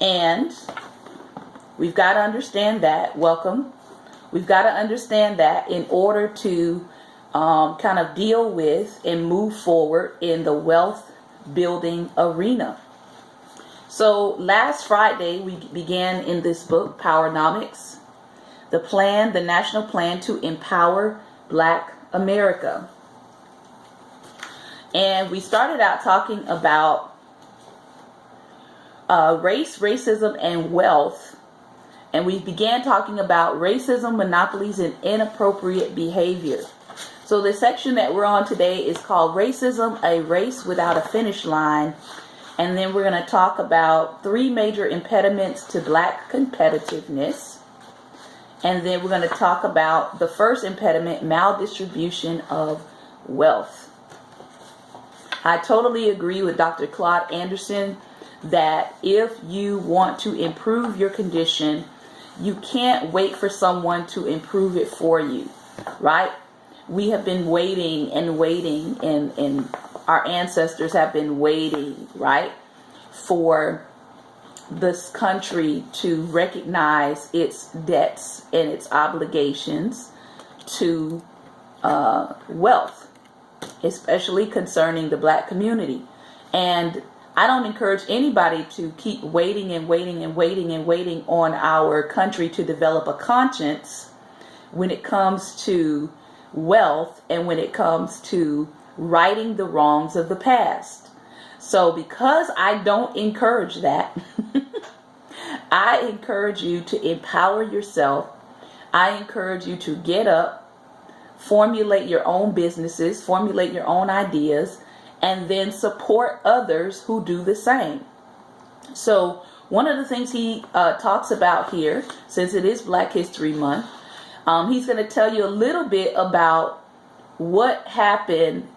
And we've got to understand that. Welcome. We've got to understand that in order to kind of deal with and move forward in the wealth building arena. So last Friday, we began in this book, Powernomics, the national plan to empower Black America. And we started out talking about race, racism, and wealth. And we began talking about racism, monopolies, and inappropriate behavior. So the section that we're on today is called Racism, a Race Without a Finish Line. And then we're going to talk about 3 major impediments to Black competitiveness. And then we're going to talk about the first impediment, maldistribution of wealth. I totally agree with Dr. Claude Anderson that if you want to improve your condition, you can't wait for someone to improve it for you, right? We have been waiting and waiting, and our ancestors have been waiting, right, for this country to recognize its debts and its obligations to wealth, especially concerning the Black community. And I don't encourage anybody to keep waiting and waiting and waiting and waiting on our country to develop a conscience when it comes to wealth and when it comes to righting the wrongs of the past. So because I don't encourage that, I encourage you to empower yourself. I encourage you to get up, formulate your own businesses, formulate your own ideas, and then support others who do the same. So one of the things he talks about here, since it is Black History Month, he's going to tell you a little bit about what happened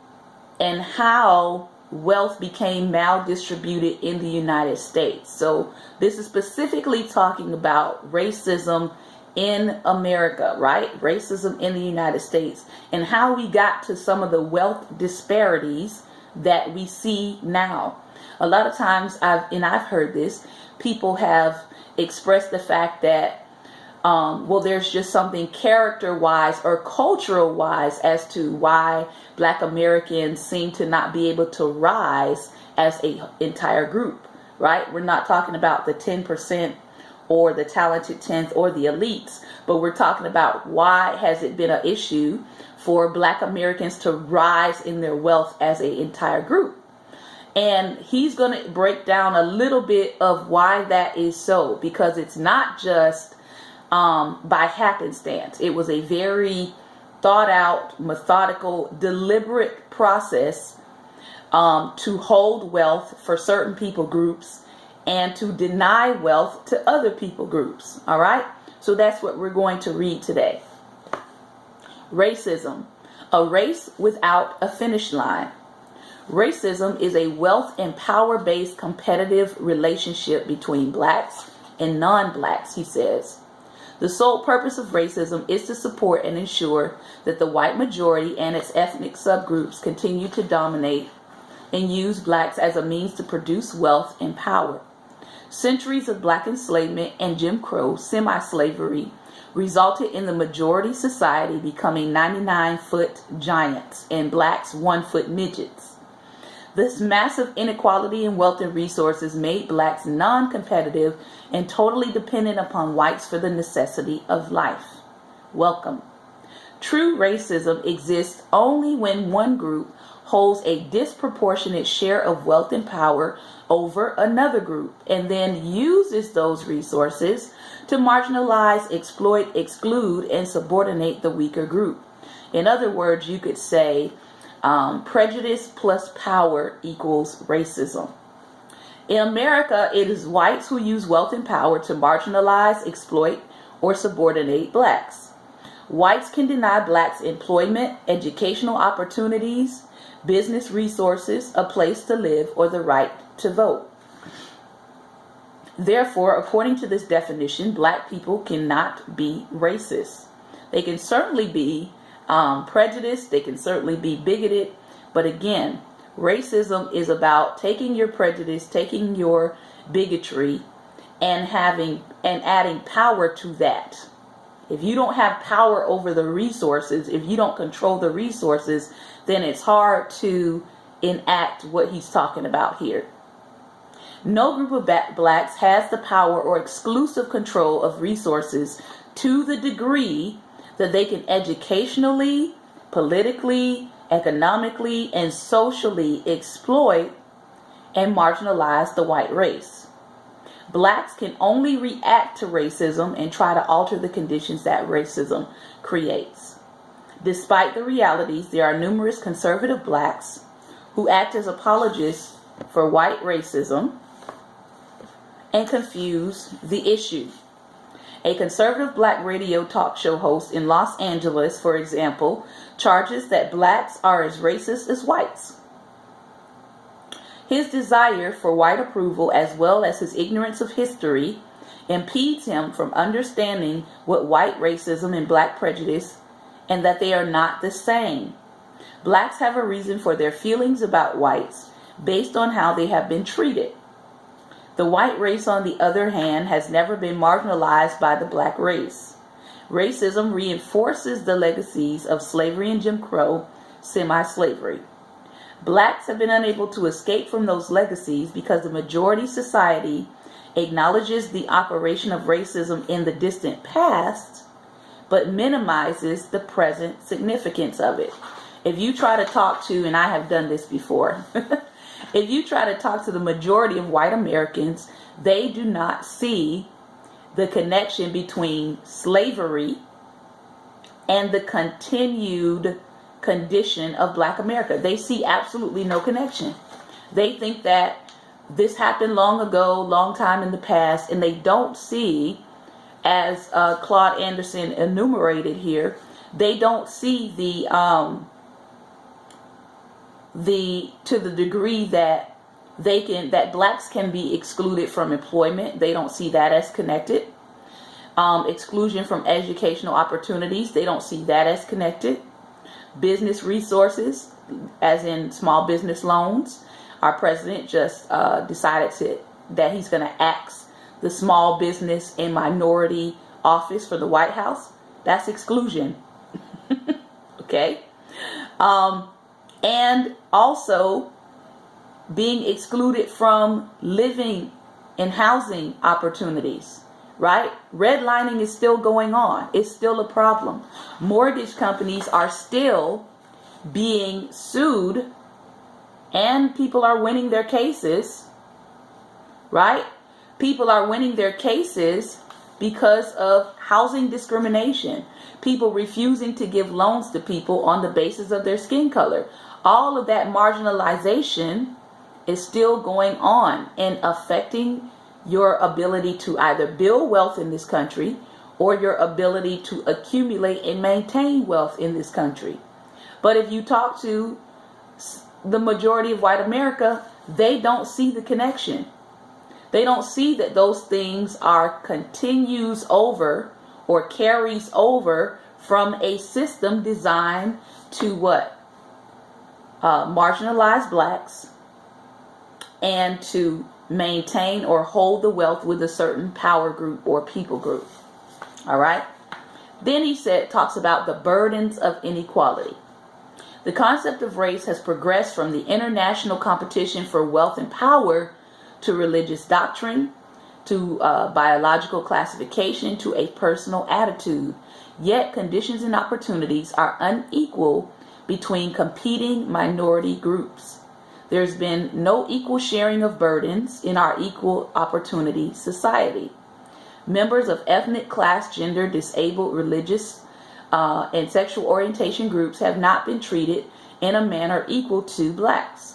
and how wealth became maldistributed in the United States. So this is specifically talking about racism in America, right? Racism in the United States and how we got to some of the wealth disparities that we see now. A lot of times I've heard this, people have expressed the fact that well, there's just something character-wise or cultural-wise as to why Black Americans seem to not be able to rise as an entire group, right? We're not talking about the 10% or the talented 10th or the elites, but we're talking about why has it been an issue for Black Americans to rise in their wealth as an entire group. And he's going to break down a little bit of why that is so, because it's not just by happenstance. It was a very thought out, methodical, deliberate process to hold wealth for certain people groups and to deny wealth to other people groups. All right. So that's what we're going to read today. Racism, a race without a finish line. Racism is a wealth and power-based competitive relationship between Blacks and non-Blacks, he says. The sole purpose of racism is to support and ensure that the white majority and its ethnic subgroups continue to dominate and use Blacks as a means to produce wealth and power. Centuries of Black enslavement and Jim Crow semi-slavery resulted in the majority society becoming 99-foot giants and Blacks 1-foot midgets. This massive inequality in wealth and resources made Blacks non-competitive and totally dependent upon whites for the necessity of life. Welcome. True racism exists only when one group holds a disproportionate share of wealth and power over another group and then uses those resources to marginalize, exploit, exclude, and subordinate the weaker group. In other words, you could say prejudice plus power equals racism. In America, it is whites who use wealth and power to marginalize, exploit, or subordinate Blacks. Whites can deny Blacks employment, educational opportunities, business resources, a place to live, or the right to vote. Therefore, according to this definition, Black people cannot be racist. They can certainly be prejudiced, they can certainly be bigoted, but again, racism is about taking your prejudice, taking your bigotry, and adding power to that. If you don't have power over the resources, if you don't control the resources, then it's hard to enact what he's talking about here. No group of blacks has the power or exclusive control of resources to the degree that they can educationally, politically, economically, and socially exploit and marginalize the white race. Blacks can only react to racism and try to alter the conditions that racism creates. Despite the realities, there are numerous conservative blacks who act as apologists for white racism and confuse the issue. A conservative black radio talk show host in Los Angeles, for example, charges that blacks are as racist as whites. His desire for white approval, as well as his ignorance of history, impedes him from understanding what white racism and black prejudice, and that they are not the same. Blacks have a reason for their feelings about whites based on how they have been treated. The white race, on the other hand, has never been marginalized by the black race. Racism reinforces the legacies of slavery and Jim Crow, semi-slavery. Blacks have been unable to escape from those legacies because the majority society acknowledges the operation of racism in the distant past, but minimizes the present significance of it. If you try to talk to, and I have done this before, if you try to talk to the majority of white Americans, they do not see the connection between slavery and the continued condition of black America. They see absolutely no connection. They think that this happened long ago, long time in the past, and they don't see, as Claude Anderson enumerated here, they don't see to the degree that that blacks can be excluded from employment. They don't see that as connected. Exclusion from educational opportunities, they don't see that as connected. Business resources, as in small business loans. Our president just decided that he's going to axe the small business and minority office for the White House. That's exclusion. Okay? And also being excluded from living and housing opportunities, right? Redlining is still going on. It's still a problem. Mortgage companies are still being sued, and people are winning their cases, right? People are winning their cases because of housing discrimination. People refusing to give loans to people on the basis of their skin color. All of that marginalization is still going on and affecting your ability to either build wealth in this country or your ability to accumulate and maintain wealth in this country. But if you talk to the majority of white America, they don't see the connection. They don't see that those things are continues over or carries over from a system designed to what? Marginalize blacks and to maintain or hold the wealth with a certain power group or people group. All right. Then he talks about the burdens of inequality. The concept of race has progressed from the international competition for wealth and power to religious doctrine, to biological classification, to a personal attitude. Yet conditions and opportunities are unequal between competing minority groups. There's been no equal sharing of burdens in our equal opportunity society. Members of ethnic, class, gender, disabled, religious, and sexual orientation groups have not been treated in a manner equal to blacks.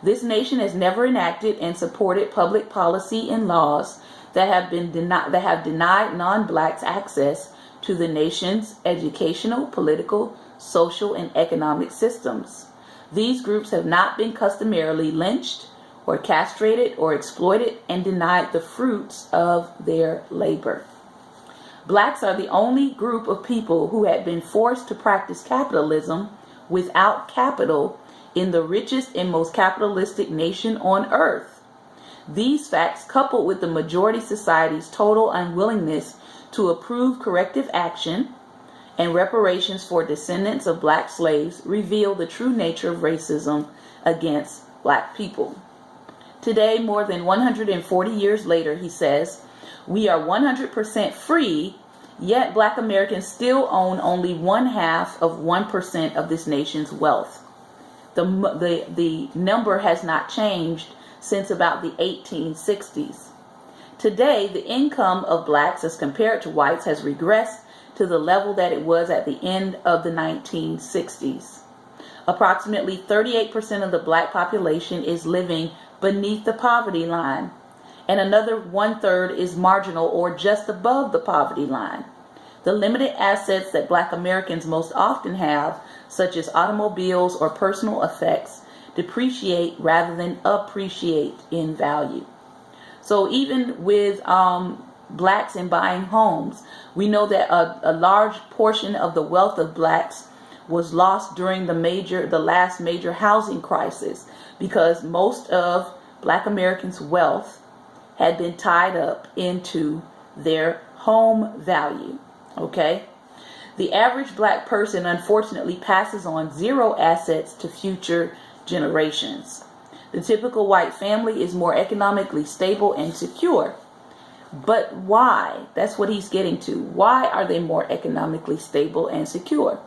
This nation has never enacted and supported public policy and laws that have denied non-blacks access to the nation's educational, political, social, and economic systems. These groups have not been customarily lynched or castrated or exploited and denied the fruits of their labor. Blacks are the only group of people who had been forced to practice capitalism without capital in the richest and most capitalistic nation on earth. These facts, coupled with the majority society's total unwillingness to approve corrective action and reparations for descendants of black slaves, reveal the true nature of racism against black people. Today, more than 140 years later, he says, we are 100% free, yet black Americans still own only 1/2 of 1% of this nation's wealth. The number has not changed since about the 1860s. Today, the income of blacks as compared to whites has regressed to the level that it was at the end of the 1960s. Approximately 38% of the black population is living beneath the poverty line, and another 1/3 is marginal or just above the poverty line. The limited assets that black Americans most often have, such as automobiles or personal effects, depreciate rather than appreciate in value. So even with blacks in buying homes, we know that a large portion of the wealth of blacks was lost during the last major housing crisis, because most of black Americans' wealth had been tied up into their home value. Okay? The average black person unfortunately passes on 0 assets to future generations. The typical white family is more economically stable and secure. But why? That's what he's getting to. Why are they more economically stable and secure?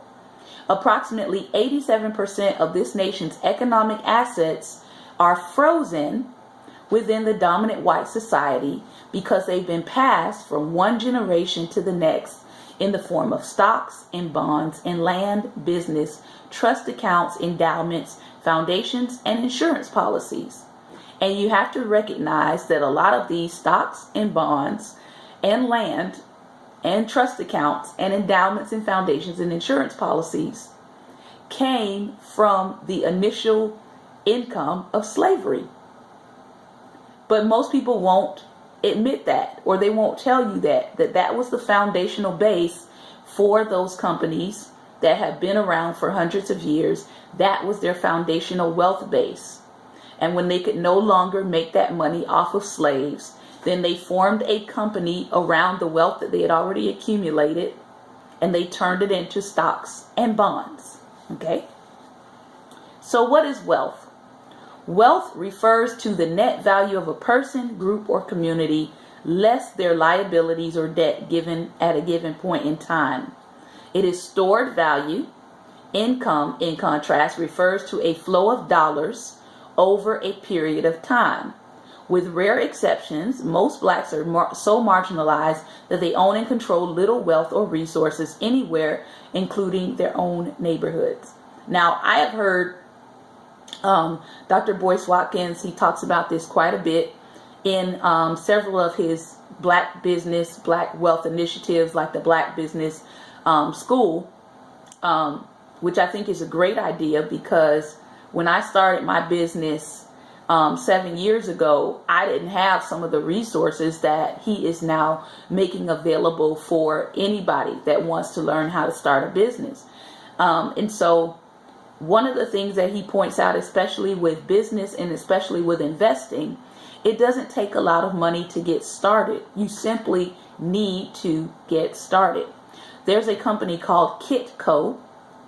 Approximately 87% of this nation's economic assets are frozen within the dominant white society because they've been passed from one generation to the next in the form of stocks and bonds and land, business, trust accounts, endowments, foundations, and insurance policies. And you have to recognize that a lot of these stocks and bonds and land and trust accounts and endowments and foundations and insurance policies came from the initial income of slavery. But most people won't admit that, or they won't tell you that was the foundational base for those companies that have been around for hundreds of years. That was their foundational wealth base. And when they could no longer make that money off of slaves, then they formed a company around the wealth that they had already accumulated, and they turned it into stocks and bonds. Okay? So what is wealth? Wealth refers to the net value of a person, group, or community, less their liabilities or debt given at a given point in time. It is stored value. Income, in contrast, refers to a flow of dollars over a period of time. With rare exceptions, most blacks are so marginalized that they own and control little wealth or resources anywhere, including their own neighborhoods. Now, I have heard Dr. Boyce Watkins, he talks about this quite a bit in several of his black business, black wealth initiatives, like the Black Business School, which I think is a great idea, because when I started my business 7 years ago, I didn't have some of the resources that he is now making available for anybody that wants to learn how to start a business. And so one of the things that he points out, especially with business and especially with investing, it doesn't take a lot of money to get started. You simply need to get started. There's a company called Kitco,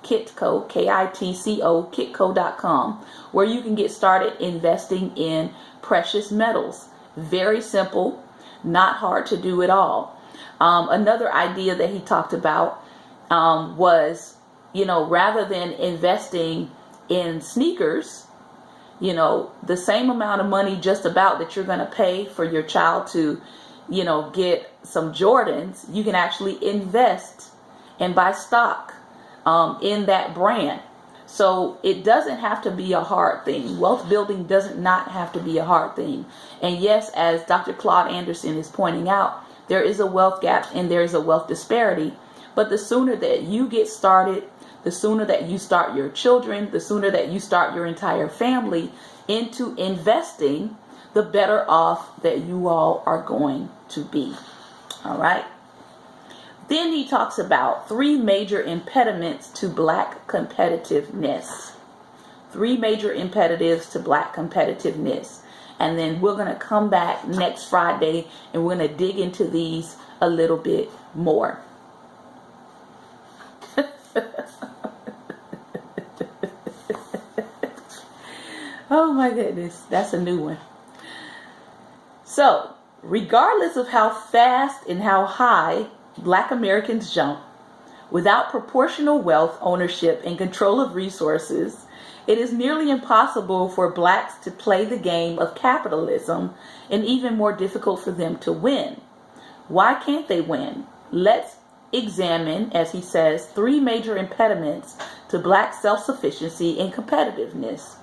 Kitco, K-I-T-C-O, Kitco.com, where you can get started investing in precious metals. Very simple, not hard to do at all. Another idea that he talked about was, rather than investing in sneakers, the same amount of money just about that you're going to pay for your child to, get some Jordans, you can actually invest and buy stock in that brand. So it doesn't have to be a hard thing. Wealth building doesn't not have to be a hard thing. And yes, as Dr. Claude Anderson is pointing out, there is a wealth gap and there is a wealth disparity. But the sooner that you get started, the sooner that you start your children, the sooner that you start your entire family into investing, the better off that you all are going to be. All right. Then he talks about 3 major impediments to black competitiveness. 3 major impediments to black competitiveness. And then we're going to come back next Friday and we're going to dig into these a little bit more. Oh my goodness, that's a new one. So, regardless of how fast and how high Black Americans jump, without proportional wealth, ownership, and control of resources, it is nearly impossible for blacks to play the game of capitalism, and even more difficult for them to win. Why can't they win? Let's examine, as he says, 3 major impediments to black self-sufficiency and competitiveness.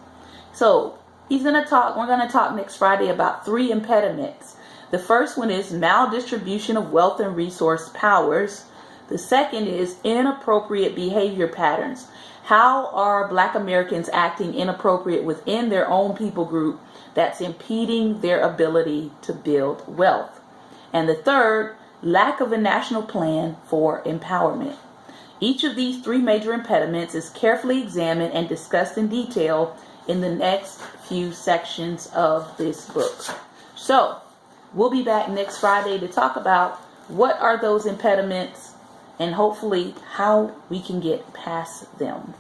So we're going to talk next Friday about 3 impediments. The first one is maldistribution of wealth and resource powers. The second is inappropriate behavior patterns. How are Black Americans acting inappropriate within their own people group that's impeding their ability to build wealth? And the third, lack of a national plan for empowerment. Each of these 3 major impediments is carefully examined and discussed in detail in the next few sections of this book. So, we'll be back next Friday to talk about what are those impediments and hopefully how we can get past them.